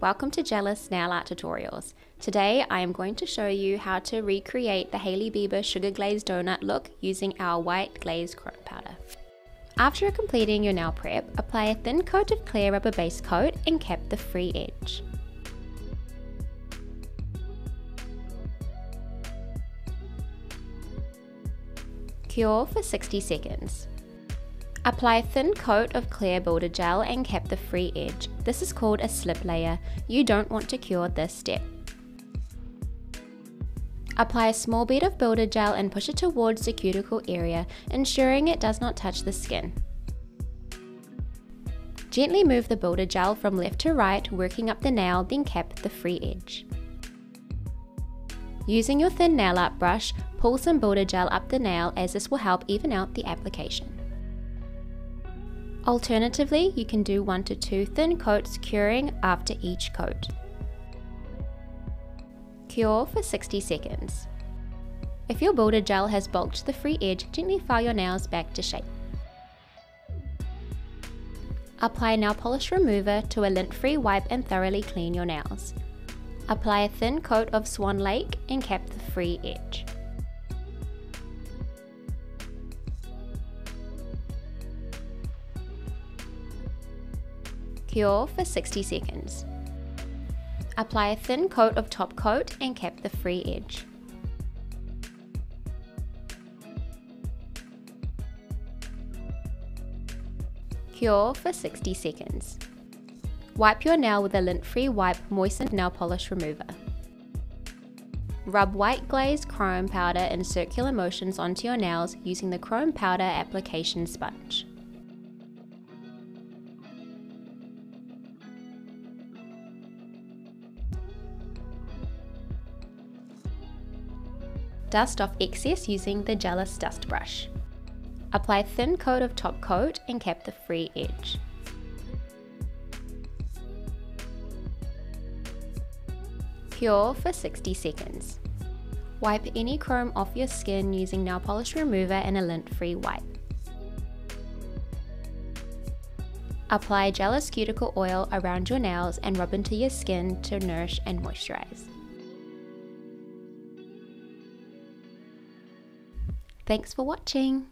Welcome to Gelous Nail Art Tutorials. Today I am going to show you how to recreate the Hailey Bieber sugar glaze donut look using our white glaze chrome powder. After completing your nail prep, apply a thin coat of clear rubber base coat and cap the free edge. Cure for 60 seconds. Apply a thin coat of clear builder gel and cap the free edge. This is called a slip layer. You don't want to cure this step. Apply a small bead of builder gel and push it towards the cuticle area, ensuring it does not touch the skin. Gently move the builder gel from left to right, working up the nail, then cap the free edge. Using your thin nail art brush, pull some builder gel up the nail as this will help even out the application. Alternatively, you can do 1 to 2 thin coats, curing after each coat. Cure for 60 seconds. If your builder gel has bulked the free edge, gently file your nails back to shape. Apply a nail polish remover to a lint-free wipe and thoroughly clean your nails. Apply a thin coat of Swan Lake and cap the free edge. Cure for 60 seconds. Apply a thin coat of top coat and cap the free edge. Cure for 60 seconds. Wipe your nail with a lint-free wipe, moistened nail polish remover. Rub white glazed chrome powder in circular motions onto your nails using the chrome powder application sponge. Dust off excess using the Gelous dust brush. Apply a thin coat of top coat and cap the free edge. Cure for 60 seconds. Wipe any chrome off your skin using nail polish remover and a lint-free wipe. Apply Gelous Cuticle Oil around your nails and rub into your skin to nourish and moisturize. Thanks for watching!